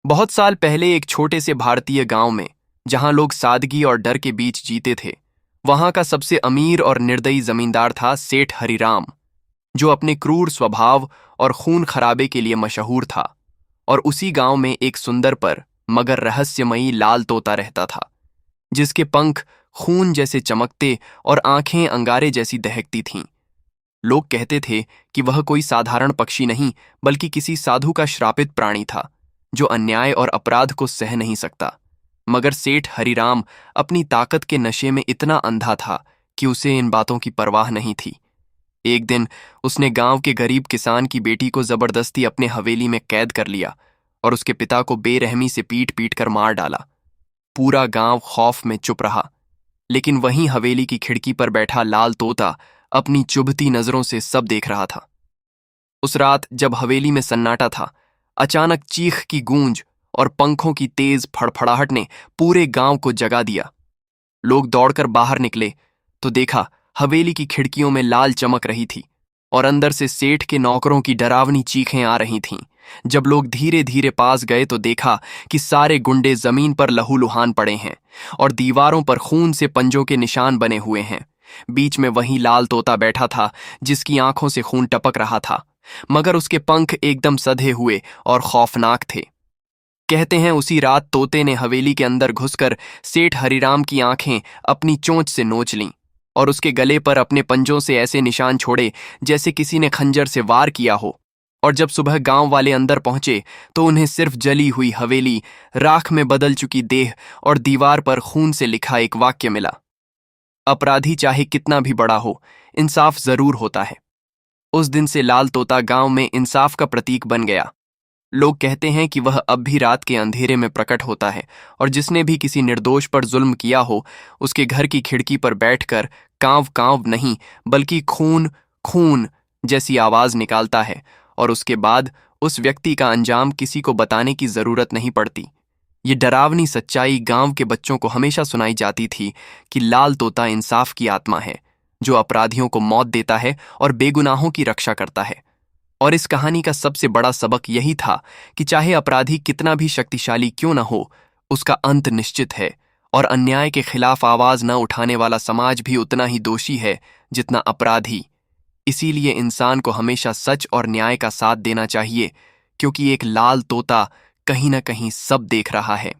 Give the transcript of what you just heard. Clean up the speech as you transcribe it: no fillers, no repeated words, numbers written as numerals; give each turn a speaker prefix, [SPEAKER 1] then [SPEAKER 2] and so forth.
[SPEAKER 1] बहुत साल पहले एक छोटे से भारतीय गांव में, जहां लोग सादगी और डर के बीच जीते थे, वहां का सबसे अमीर और निर्दयी जमींदार था सेठ हरिराम, जो अपने क्रूर स्वभाव और खून खराबे के लिए मशहूर था। और उसी गांव में एक सुंदर पर मगर रहस्यमयी लाल तोता रहता था, जिसके पंख खून जैसे चमकते और आंखें अंगारे जैसी दहकती थीं। लोग कहते थे कि वह कोई साधारण पक्षी नहीं, बल्कि किसी साधु का श्रापित प्राणी था, जो अन्याय और अपराध को सह नहीं सकता। मगर सेठ हरिराम अपनी ताकत के नशे में इतना अंधा था कि उसे इन बातों की परवाह नहीं थी। एक दिन उसने गांव के गरीब किसान की बेटी को जबरदस्ती अपने हवेली में कैद कर लिया और उसके पिता को बेरहमी से पीट पीट कर मार डाला। पूरा गांव खौफ में चुप रहा, लेकिन वहीं हवेली की खिड़की पर बैठा लाल तोता अपनी चुभती नजरों से सब देख रहा था। उस रात जब हवेली में सन्नाटा था, अचानक चीख की गूंज और पंखों की तेज फड़फड़ाहट ने पूरे गांव को जगा दिया। लोग दौड़कर बाहर निकले तो देखा हवेली की खिड़कियों में लाल चमक रही थी और अंदर से सेठ के नौकरों की डरावनी चीखें आ रही थीं। जब लोग धीरे धीरे पास गए तो देखा कि सारे गुंडे जमीन पर लहूलुहान पड़े हैं और दीवारों पर खून से पंजों के निशान बने हुए हैं। बीच में वही लाल तोता बैठा था, जिसकी आंखों से खून टपक रहा था, मगर उसके पंख एकदम सधे हुए और खौफनाक थे। कहते हैं उसी रात तोते ने हवेली के अंदर घुसकर सेठ हरिराम की आंखें अपनी चोंच से नोच लीं और उसके गले पर अपने पंजों से ऐसे निशान छोड़े जैसे किसी ने खंजर से वार किया हो। और जब सुबह गांव वाले अंदर पहुंचे तो उन्हें सिर्फ जली हुई हवेली, राख में बदल चुकी देह और दीवार पर खून से लिखा एक वाक्य मिला, अपराधी चाहे कितना भी बड़ा हो, इंसाफ जरूर होता है। उस दिन से लाल तोता गांव में इंसाफ का प्रतीक बन गया। लोग कहते हैं कि वह अब भी रात के अंधेरे में प्रकट होता है और जिसने भी किसी निर्दोष पर जुल्म किया हो, उसके घर की खिड़की पर बैठकर कांव कांव नहीं, बल्कि खून खून जैसी आवाज निकालता है, और उसके बाद उस व्यक्ति का अंजाम किसी को बताने की जरूरत नहीं पड़ती। ये डरावनी सच्चाई गांव के बच्चों को हमेशा सुनाई जाती थी कि लाल तोता इंसाफ की आत्मा है, जो अपराधियों को मौत देता है और बेगुनाहों की रक्षा करता है। और इस कहानी का सबसे बड़ा सबक यही था कि चाहे अपराधी कितना भी शक्तिशाली क्यों न हो, उसका अंत निश्चित है, और अन्याय के खिलाफ आवाज न उठाने वाला समाज भी उतना ही दोषी है जितना अपराधी। इसीलिए इंसान को हमेशा सच और न्याय का साथ देना चाहिए, क्योंकि एक लाल तोता कहीं न कहीं सब देख रहा है।